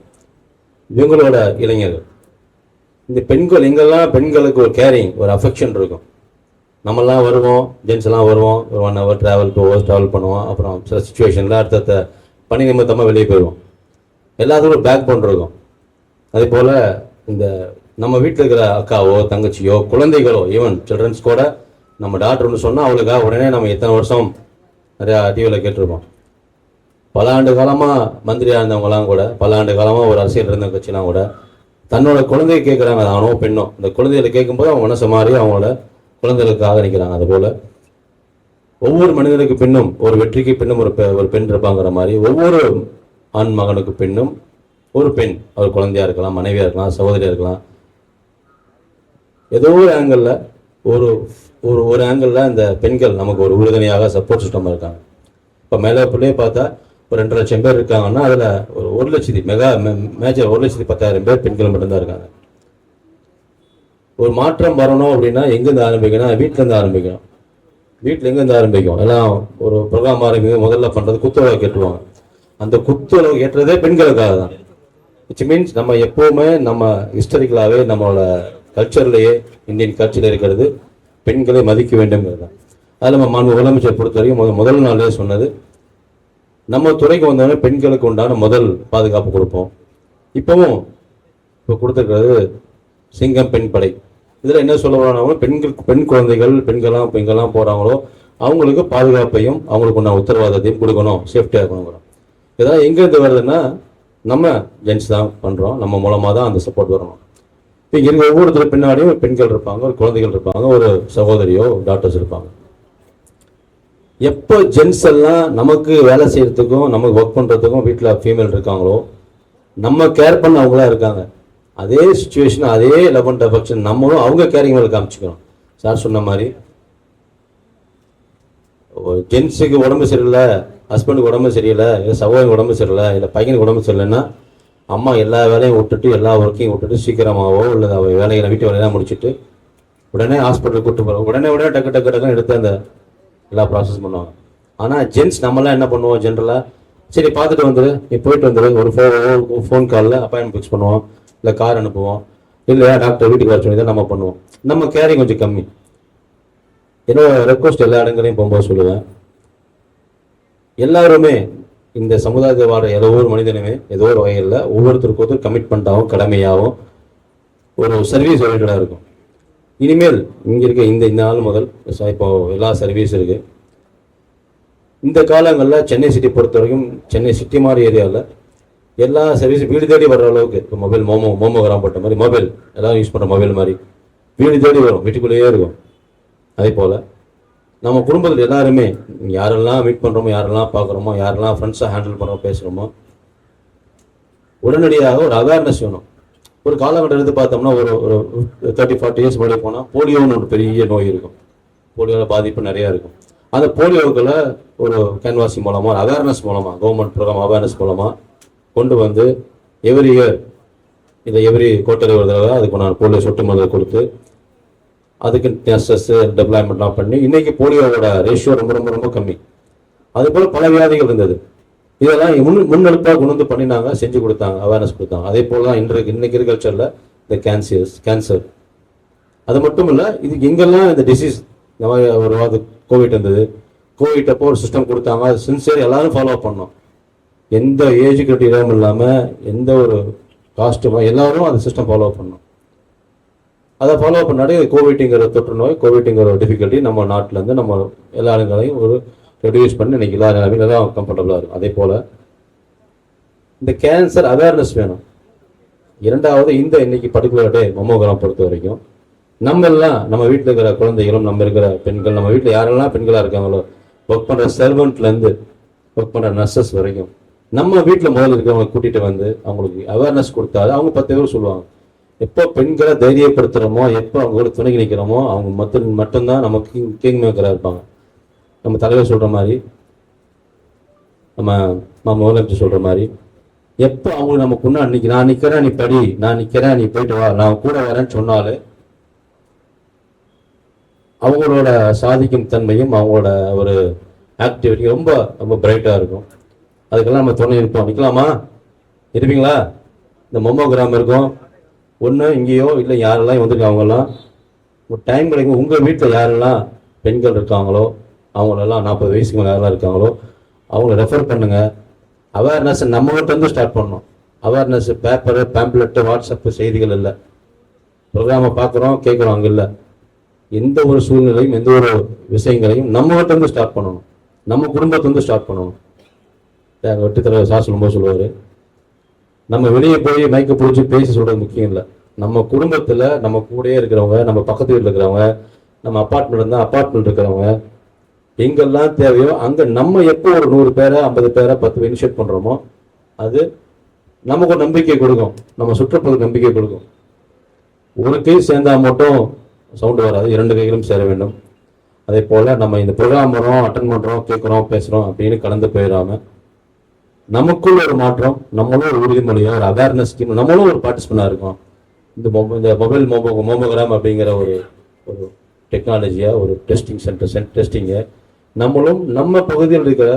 இவங்களோட இளைஞர்கள், இந்த பெண்கள் எங்கெல்லாம் பெண்களுக்கு ஒரு கேரிங், ஒரு அஃபெக்ஷன் இருக்கும். நம்மெல்லாம் வருவோம், ஜென்ஸ் எல்லாம் வருவோம், ஒரு 1 hour ட்ராவல் பண்ணுவோம். அப்புறம் சில சுச்சுவேஷனில் அடுத்த பணி நிமித்தமாக வெளியே போயிடுவோம். எல்லாத்துக்கும் ஒரு பேக் போன் இருக்கும். அதே போல் இந்த நம்ம வீட்டில் இருக்கிற அக்காவோ தங்கச்சியோ குழந்தைகளோ ஈவன் சில்ட்ரன்ஸ் கூட நம்ம டாக்டர் ஒன்று சொன்னால் அவளுக்காக உடனே நம்ம எத்தனை வருஷம் நிறையா டிவியில் கேட்டிருப்போம். பல ஆண்டு காலமாக மந்திரியாக இருந்தவங்களாம் கூட, பல ஆண்டு காலமாக ஒரு அரசியல் இருந்த கட்சிலாம் கூட தன்னோட குழந்தைய கேட்குறாங்க, ஆணோ பெண்ணோ. இந்த குழந்தைகளை கேட்கும்போது அவங்க மனசு மாறி அவங்களோட குழந்தைகளுக்காக நிற்கிறாங்க. அதுபோல் ஒவ்வொரு மனிதனுக்கு பின்னும் ஒரு வெற்றிக்கு பின்னும் ஒரு பெண் இருப்பாங்கிற மாதிரி ஒவ்வொரு ஆண் மகனுக்கு பின்னும் ஒரு பெண், அவர் குழந்தையா இருக்கலாம், மனைவியாக இருக்கலாம், சகோதரியாக இருக்கலாம். ஏதோ ஒரு ஆங்கிளில் ஒரு ஆங்கிளில் இந்த பெண்கள் நமக்கு ஒரு உறுதுணையாக சப்போர்ட் சிஸ்டமாக இருக்காங்க. இப்போ மேலே பிள்ளையே பார்த்தா ஒரு 2 லட்சம் பேர் இருக்காங்கன்னா அதில் ஒரு 1 லட்சத்தி மேஜர் 1,10,000 பேர் பெண்கள் மட்டும்தான் இருக்காங்க. ஒரு மாற்றம் வரணும் அப்படின்னா எங்கேருந்து ஆரம்பிக்கணும்? வீட்டிலேருந்து ஆரம்பிக்கணும். வீட்டில் எங்கேருந்து ஆரம்பிக்கும்? எல்லாம் ஒரு ப்ரோக்ராம் ஆரம்பிக்கும், முதல்ல பண்ணுறது குத்துழவு கேட்டுருவாங்க. அந்த குத்துழவு கேட்டுறதே பெண்களுக்காக தான். விச் மீன்ஸ் நம்ம எப்போவுமே நம்ம ஹிஸ்டரிக்கலாகவே நம்மளோட கல்ச்சர்லேயே, இந்தியன் கல்ச்சரில் இருக்கிறது பெண்களை மதிக்க வேண்டும்ங்கிறது தான். அதில் நம்ம மாண்பு முதலமைச்சர் பொறுத்த வரைக்கும் முதல் நாளே சொன்னது, நம்ம துறைக்கு வந்தோடனே பெண்களுக்கு உண்டான முதல் பாதுகாப்பு கொடுப்போம். இப்போ கொடுத்துருக்கிறது சிங்கம் பெண் படை. இதில் என்ன சொல்ல வரானோ, பெண் குழந்தைகள் பெண்கள்லாம் போகிறாங்களோ அவங்களுக்கு பாதுகாப்பையும் அவங்களுக்கு உண்டான உத்தரவாதத்தையும் கொடுக்கணும், சேஃப்டியாக இருக்கணுங்கிறோம். இதெல்லாம் எங்கேருந்து வருதுன்னா நம்ம ஜென்ஸ் தான் பண்ணுறோம், நம்ம மூலமாக தான் அந்த சப்போர்ட் வரணும். இப்போ இங்கே இருக்க ஒவ்வொருத்தர் பின்னாடியும் பெண்கள் இருப்பாங்க, ஒரு குழந்தைகள் இருப்பாங்க, ஒரு சகோதரியோ டாக்டர்ஸ் இருப்பாங்க. எப்போ ஜென்ஸ் எல்லாம் நமக்கு வேலை செய்யறதுக்கும் நமக்கு ஒர்க் பண்ணுறதுக்கும் வீட்டில் ஃபீமேல் இருக்காங்களோ நம்ம கேர் பண்ண அவங்களா இருக்காங்க. அதே சுச்சுவேஷன், அதே லவ் அண்ட் அஃபெக்ஷன் நம்மளும் அவங்க கேரிங் மேலே காமிச்சுக்கணும். சார் சொன்ன மாதிரி ஜென்ஸுக்கு உடம்பு சரியில்லை, ஹஸ்பண்டுக்கு உடம்பு சரியில்லை, இல்லை சகோதரனுக்கு உடம்பு சரியில்லை, இல்லை பையனுக்கு உடம்பு சரியில்லைன்னா அம்மா எல்லா வேலையும் விட்டுட்டு, எல்லா ஒர்க்கையும் விட்டுட்டு சீக்கிரமாகவோ இல்லை வேலைகளை வீட்டு வேலையெல்லாம் முடிச்சுட்டு உடனே ஹாஸ்பிட்டலுக்கு கூப்பிட்டு போகிறோம். உடனே டக்கு எடுத்து அந்த எல்லா ப்ராசஸ் பண்ணுவாங்க. ஆனால் ஜென்ஸ் நம்மளாம் என்ன பண்ணுவோம்? ஜென்ரலாக சரி பார்த்துட்டு வந்துடு, நீ போயிட்டு வந்துடு, ஒரு ஃபோன் காலில் அப்பாயின்மெண்ட் ஃபிக்ஸ் பண்ணுவோம், இல்லை கார் அனுப்புவோம், இல்லையா டாக்டர் வீட்டுக்கு வர சொல்லி தான் நம்ம பண்ணுவோம். நம்ம கேரிங் கொஞ்சம் கம்மி. என்னோட ரெக்வஸ்ட் எல்லா இடங்களையும் போகும்போது சொல்லுவேன், எல்லாருமே இந்த சமுதாயத்தை வாழ ஏதோ ஒரு மனிதனுமே ஏதோ ஒரு வகையில் ஒவ்வொருத்தருக்கு ஒருத்தர் கமிட்மெண்ட்டாகவும் கடமையாகவும் ஒரு சர்வீஸ் ஓரியன்டாக இருக்கும். இனிமேல் இங்கே இருக்க இந்த நாள் முதல் இப்போ எல்லா சர்வீஸ் இருக்கு. இந்த காலங்களில் சென்னை சிட்டி பொறுத்த வரைக்கும், சென்னை சிட்டி மாதிரி ஏரியாவில் எல்லா சர்வீஸும் வீடு தேடி வர்ற அளவுக்கு இப்போ மொபைல் மோமோகிராம் போட்ட மாதிரி மொபைல் எல்லாரும் யூஸ் பண்ணுற மொபைல் மாதிரி வீடு தேடி வரும், வீட்டுக்குள்ளேயே இருக்கும். அதே போல் நம்ம குடும்பத்தில் எல்லாருமே யாரெல்லாம் மீட் பண்ணுறோமோ, யாரெல்லாம் பார்க்குறோமோ, யாரெல்லாம் ஃப்ரெண்ட்ஸாக ஹேண்டில் பண்ணுறோம் பேசுகிறோமோ, உடனடியாக ஒரு அவேர்னஸ் வேணும். ஒரு காலகட்டம் எடுத்து பார்த்தோம்னா ஒரு 30-40 இயர்ஸ் முன்னாடி போனால் போலியோன்னு ஒரு பெரிய நோய் இருக்கும். போலியோவில் பாதிப்பு நிறையா இருக்கும். அந்த போலியோக்களை ஒரு கேன்வாசி மூலமாக, அவேர்னஸ் மூலமாக, கவர்மெண்ட் ப்ரோக்ராம் அவேர்னஸ் மூலமாக கொண்டு வந்து எவ்ரி இயர் இல்லை எவ்ரி குவார்ட்டர் ஒரு தடவை அதுக்கு நான் போலியோ சொட்டு மருந்து கொடுத்து அதுக்கு நர்சஸ் டெப்ளாய்மெண்ட்லாம் பண்ணி இன்னைக்கு போலியோவோட ரேஷியோ ரொம்ப கம்மி. அதுபோல் பல வியாதிகள் இருந்தது. இதெல்லாம் முன்னெடுப்பாக கொண்டு வந்து பண்ணினாங்க, செஞ்சு கொடுத்தாங்க, அவேர்னஸ் கொடுத்தாங்க. அதே போல் தான் இன்னைக்கு கல்ச்சரில் இந்த கேன்சர் அது மட்டும் இல்லை, இது எங்கெல்லாம் இந்த டிசீஸ் இந்த மாதிரி ஒரு கோவிட் இருந்தது, கோவிட் அப்போ ஒரு சிஸ்டம் கொடுத்தாங்க, அது சின்சியர் எல்லாரும் ஃபாலோ பண்ணோம். எந்த ஏஜ் கிரைட்டீரியாவும் இல்லாமல் எந்த ஒரு காஸ்ட்டும் எல்லாரும் அந்த சிஸ்டம் ஃபாலோ பண்ணோம். அதை ஃபாலோ பண்ணாடி கோவிட்டுங்கிற தொற்று நோய், கோவிட்டுங்கிற ஒரு டிஃபிகல்ட்டி நம்ம நாட்டிலேருந்து நம்ம எல்லா இடங்களையும் ஒரு ரெடியூஸ் பண்ணி இன்னைக்கு எல்லா நிலைமையும் எல்லாம் கம்ஃபர்டபுளாக இருக்கும். அதே போல் இந்த கேன்சர் அவேர்னஸ் வேணும். இரண்டாவது, இந்த இன்னைக்கு பர்டிகுலர் டே மமோகிராம் பொறுத்த வரைக்கும் நம்ம எல்லாம் நம்ம வீட்டில் இருக்கிற குழந்தைகளும், நம்ம இருக்கிற பெண்கள், நம்ம வீட்டில் யாரெல்லாம் பெண்களாக இருக்காங்களோ, ஒர்க் பண்ணுற சர்வெண்ட்லேருந்து ஒர்க் பண்ணுற நர்சஸ் வரைக்கும் நம்ம வீட்டில் முதல்ல இருக்கிறவங்க கூட்டிகிட்டு வந்து அவங்களுக்கு அவேர்னஸ் கொடுத்தாது அவங்க 10 பேர் சொல்லுவாங்க, எப்போ பெண்களை தைரியப்படுத்துகிறோமோ, எப்போ அவங்க கூட துணைக்கு நிற்கிறோமோ, அவங்க மட்டும்தான் நமக்கு கிங் மேக்கராக இருப்பாங்க. நம்ம தலைவர் சொல்கிற மாதிரி, நம்ம முதலமைச்சர் சொல்கிற மாதிரி, எப்போ அவங்க நமக்கு முன்னாடி நான் நிற்கிறேன் நீ படி, நான் நிற்கிறேன் நீ போயிட்டு வா, நான் கூட வரேன்னு சொன்னாலே அவங்களோட சாதிக்கும் தன்மையும் அவங்களோட ஒரு ஆக்டிவிட்டி ரொம்ப ரொம்ப பிரைட்டாக இருக்கும். அதுக்கெல்லாம் நம்ம துணை இருப்போம். நிற்கலாமா? இருப்பீங்களா? இந்த மொமோகிராம் இருக்கும், ஒன்று இங்கேயோ இல்லை யாரெல்லாம் வந்திருக்காங்கலாம் ஒரு டைம் கிடைக்கும். உங்கள் வீட்டில் யாரெல்லாம் பெண்கள் இருக்காங்களோ, அவங்களெல்லாம் 40 வயசுக்கு மேலே யாரெல்லாம் இருக்காங்களோ அவங்கள ரெஃபர் பண்ணுங்கள். அவேர்னஸ் நம்மகிட்ட வந்து ஸ்டார்ட் பண்ணணும். அவேர்னஸ் பேப்பரு, பேம்ப்ளெட்டு, வாட்ஸ்அப்பு செய்திகள் இல்லை. ப்ரோக்ராமை பார்க்குறோம் கேட்குறோம், அங்கே இல்லை. எந்த ஒரு சூழ்நிலையும் எந்த ஒரு விஷயங்களையும் நம்மகிட்ட வந்து ஸ்டார்ட் பண்ணணும், நம்ம குடும்பத்தை வந்து ஸ்டார்ட் பண்ணணும். எங்கள் வெற்றி தலைவர் சார் சொல்லும்போது சொல்லுவார், நம்ம வெளியே போய் மைக்க பிடிச்சி பேசி சொல்கிறது முக்கியம் இல்லை. நம்ம குடும்பத்தில் நம்ம கூடயே இருக்கிறவங்க, நம்ம பக்கத்து வீட்டில் இருக்கிறவங்க, நம்ம அப்பார்ட்மெண்ட் இருந்தால் அப்பார்ட்மெண்ட் இருக்கிறவங்க, எங்கெல்லாம் தேவையோ அங்கே நம்ம எப்போ ஒரு 100 பேரை 50 பேரை 10 பேர் இனிஷியேட் பண்ணுறோமோ அது நமக்கு ஒரு நம்பிக்கை கொடுக்கும், நம்ம சுற்றுப்புறத்துக்கு நம்பிக்கை கொடுக்கும். ஒரு கை சேர்ந்தால் மட்டும் சவுண்டு வராது, 2 கைகளும் சேர வேண்டும். அதே போல் நம்ம இந்த ப்ரோக்ராம் வரோம், அட்டன் பண்ணுறோம், கேட்குறோம், பேசுகிறோம் அப்படின்னு கலந்து போயிடாமல் நமக்குள்ள ஒரு மாற்றம், நம்மளும் ஒரு உறுதிமொழியாக ஒரு அவேர்னஸ் ஸ்கீம், நம்மளும் ஒரு பார்ட்டிசிபெண்டாக இருக்கோம். இந்த மொபைல் மோமோகிராம் அப்படிங்கிற ஒரு டெக்னாலஜியாக ஒரு டெஸ்டிங் டெஸ்டிங்கை நம்மளும் நம்ம பகுதியில் இருக்கிற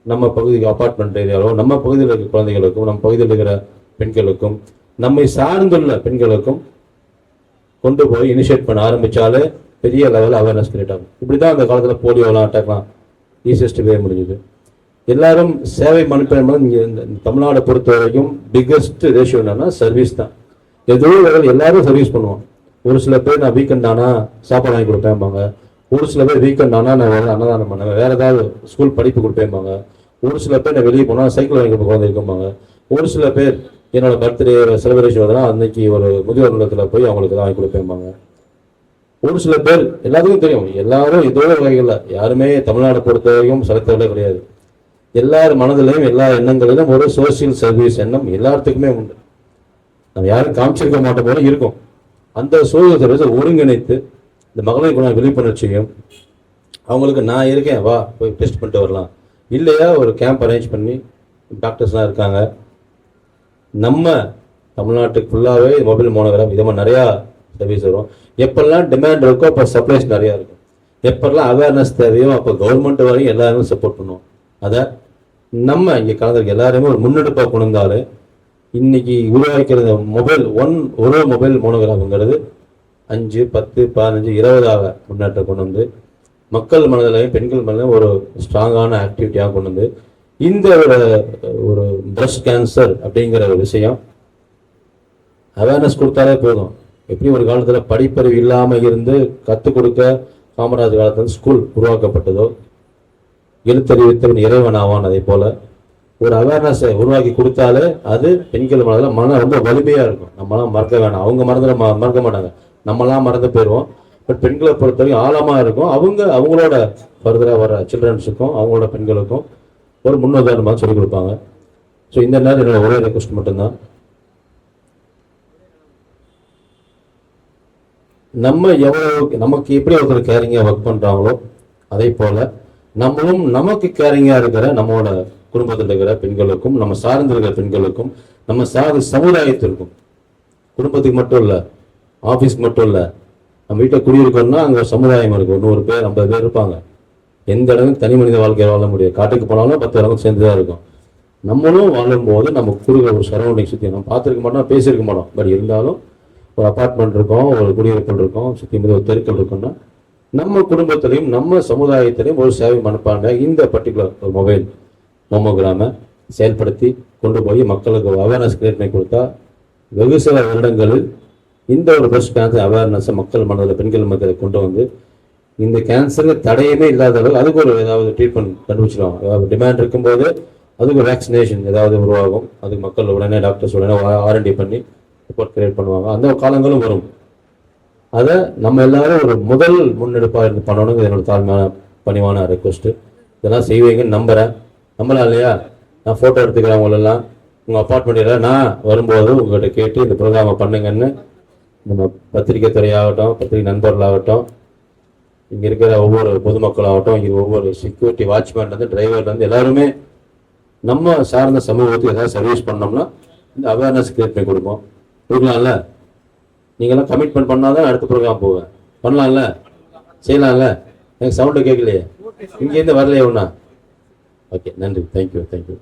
நம்ம பகுதி அப்பார்ட்மெண்ட் ஏரியாவோ, நம்ம பகுதியில் இருக்கிற குழந்தைகளுக்கும், நம்ம பகுதியில் இருக்கிற பெண்களுக்கும், நம்மை சார்ந்துள்ள பெண்களுக்கும் கொண்டு போய் இனிஷியேட் பண்ண ஆரம்பித்தாலே பெரிய லெவலில் அவேர்னஸ் கிரியேட் ஆகும். இப்படி தான் அந்த காலத்தில் போலியோலாம் அட்டாக்லாம் ஈஸியஸ்ட் வே முடிஞ்சுது. எல்லாரும் சேவை மனுப்பெண் இங்கே இந்த தமிழ்நாடை பொறுத்த வரைக்கும் பிக்கஸ்ட் ரேஷியோ என்னன்னா சர்வீஸ் தான். ஏதோ எல்லாரும் சர்வீஸ் பண்ணுவோம். ஒரு சில பேர் நான் வீக்கெண்ட் ஆனால் சாப்பாடு வாங்கி கொடுப்பேன்பாங்க, ஒரு சில பேர் வீக்கெண்ட் ஆனால் நான் அன்னதானம் பண்ணுவேன், வேறு ஏதாவது ஸ்கூல் படிப்பு கொடுப்பேன்பாங்க, ஒரு சில பேர் நான் வெளியே போனால் சைக்கிள் வாங்கி கொடுக்க குழந்தை இருக்கும்பாங்க, ஒரு சில பேர் என்னோட பர்த்டே செலிப்ரேஷன் வந்தனா அன்னைக்கு ஒரு முதியோர் இல்லத்தில் போய் அவங்களுக்கு தான் வாங்கி கொடுப்பேன்பாங்க. ஒரு சில பேர் எல்லாத்துக்கும் தெரியும், எல்லாரும் ஏதோ வகைகளில் யாருமே தமிழ்நாடு பொறுத்த வரைக்கும் செலுத்தவில்லை கிடையாது. எல்லார் மனதிலையும் எல்லா எண்ணங்களிலும் ஒரு சோசியல் சர்வீஸ் எண்ணம் எல்லாத்துக்குமே உண்டு. நம்ம யாரும் காமிச்சிருக்க மாட்டோம் போல இருக்கும். அந்த சோசியல் சர்வீஸை ஒருங்கிணைத்து இந்த மகளிர் குண விழிப்புணர்ச்சியும் அவங்களுக்கு நான் இருக்கேன் வா போய் டெஸ்ட் பண்ணிட்டு வரலாம், இல்லையா ஒரு கேம்ப் அரேஞ்ச் பண்ணி டாக்டர்ஸ்லாம் இருக்காங்க. நம்ம தமிழ்நாட்டுக்கு ஃபுல்லாகவே மொபைல் மோனோகிராம் இது மாதிரி நிறையா சர்வீஸ் வரும். எப்பெல்லாம் டிமாண்ட் இருக்கோ அப்போ சப்ளைஸ் நிறையா இருக்கும். எப்பெல்லாம் அவேர்னஸ் தேவையோ அப்போ கவர்மெண்ட் வரையும் எல்லாருமே சப்போர்ட் பண்ணுவோம். அதை நம்ம இங்கே கலந்துருக்க எல்லாருமே ஒரு முன்னெடுப்பாக கொண்டு வந்தாலே இன்னைக்கு உருவாக்கிறது ஒரு மொபைல் மோனோகிராம்ங்கிறது 5, 10, 15, 20 முன்னேற்றம் கொண்டு வந்து மக்கள் மனதிலையும் பெண்கள் மனதிலையும் ஒரு ஸ்ட்ராங்கான ஆக்டிவிட்டியாக கொண்டு வந்து இந்த ஒரு பிரஸ்ட் கேன்சர் அப்படிங்கிற ஒரு விஷயம் அவேர்னஸ் கொடுத்தாலே போதும். எப்படி ஒரு காலத்தில் படிப்பறிவு இல்லாமல் இருந்து கற்றுக் கொடுக்க காமராஜர் காலத்தில் ஸ்கூல் உருவாக்கப்பட்டதோ, எழுத்தறிவித்தவன் இறைவன் ஆவான், அதே போல் ஒரு அவேர்னஸை உருவாக்கி கொடுத்தாலே அது பெண்கள் மனதில் ரொம்ப வலிமையாக இருக்கும். நம்மளாம் மறக்க வேணாம், அவங்க மறக்க மாட்டாங்க, நம்மளாம் மறந்து போயிடுவோம். பட் பெண்களை பொறுத்தவரைக்கும் ஆழமாக இருக்கும். அவங்களோட ஃபர்தராக வர சில்ட்ரன்ஸுக்கும் அவங்களோட பெண்களுக்கும் ஒரு முன்னுதாரணமாக சொல்லிக் கொடுப்பாங்க. ஸோ இந்த நேரம் என்னோட ஒரே ரெக்வஸ்ட் மட்டும்தான், நமக்கு எப்படி ஒருத்தர் கேரிங்காக ஒர்க் பண்ணுறாங்களோ அதே போல் நம்மளும் நமக்கு கேரிங்காக இருக்கிற நம்மளோட குடும்பத்தில் இருக்கிற பெண்களுக்கும், நம்ம சார்ந்து இருக்கிற பெண்களுக்கும், நம்ம சார்ந்த சமுதாயத்திற்கும், குடும்பத்துக்கு மட்டும் இல்லை, ஆஃபீஸ்க்கு மட்டும் இல்லை, நம்ம வீட்டில் குடியிருக்கோம்னா அங்கே சமுதாயம் இருக்கும். 100 பேர் 50 பேர் இருப்பாங்க. எந்த இடமும் தனி மனித வாழ்க்கையை வாழ முடியாது. காட்டுக்கு போனாலும் 10 இடமும் சேர்ந்து தான் இருக்கும். நம்மளும் வாழும்போது நம்ம குறுக ஒரு சரௌண்டிங் சுற்றி நம்ம பார்த்துருக்க மாட்டோம், பேசியிருக்க மாட்டோம். பட் இருந்தாலும் ஒரு அப்பார்ட்மெண்ட் இருக்கும், ஒரு குடியிருப்பு இருக்கும், சுற்றி மீது ஒரு தெருக்கள் இருக்குன்னா நம்ம குடும்பத்திலையும் நம்ம சமுதாயத்திலையும் ஒரு சேவை மனப்பான்மை இந்த பர்டிகுலர் ஒரு மொபைல் மோமோகிராமை செயல்படுத்தி கொண்டு போய் மக்களுக்கு அவேர்னஸ் கிரியேட் பண்ணி கொடுத்தா வெகு சில வருடங்களில் இந்த ஒரு பிரஸ்ட் கேன்சர் அவேர்னஸை மக்கள் மனதில் பெண்கள் மத்தியில் கொண்டு வந்து இந்த கேன்சருக்கு தடையுமே இல்லாத அளவுக்கு அதுக்கு ஒரு ஏதாவது ட்ரீட்மெண்ட் கண்டுபிடிச்சிடுவாங்க. அதாவது டிமாண்ட் இருக்கும்போது அதுக்கு வேக்சினேஷன் ஏதாவது உருவாகும். அதுக்கு மக்கள் உடனே டாக்டர்ஸ் உடனே R&D பண்ணி ரிப்போர்ட் கிரியேட் பண்ணுவாங்க. அந்த காலங்களும் வரும். அதை நம்ம எல்லாரும் ஒரு முதல் முன்னெடுப்பாக இருந்து பண்ணணுங்கிறது என்னோட தாழ்மையான பணிவான ரெக்வஸ்ட்டு. இதெல்லாம் செய்வீங்கன்னு நம்புகிறேன். நம்பலாம் இல்லையா? நான் ஃபோட்டோ எடுத்துக்கிறவங்களெல்லாம் உங்கள் அப்பார்ட்மெண்ட்டில் நான் வரும்போது உங்கள்கிட்ட கேட்டு இந்த ப்ரோக்ராமை பண்ணுங்கன்னு நம்ம பத்திரிகை துறையாகட்டும், பத்திரிகை நண்பர்களாகட்டும், இங்கே இருக்கிற ஒவ்வொரு பொதுமக்களாகட்டும், இங்கே ஒவ்வொரு செக்யூரிட்டி வாட்ச்மேன்லேருந்து டிரைவர்லேருந்து எல்லாருமே நம்ம சார்ந்த சமூகத்துக்கு ஏதாவது சர்வீஸ் பண்ணோம்னா இந்த அவேர்னஸ் கிரியேட் பண்ணி கொடுக்கலாம்ல. நீங்களாம் கமிட்மெண்ட் பண்ணால் தான் அடுத்த ப்ரோக்ராம் போவேன். பண்ணலாம்ல, செய்யலாம்ல. எனக்கு சவுண்டு கேட்கலையே, இங்கேருந்து வரலையே ஒன்றா. ஓகே, நன்றி. தேங்க்யூ.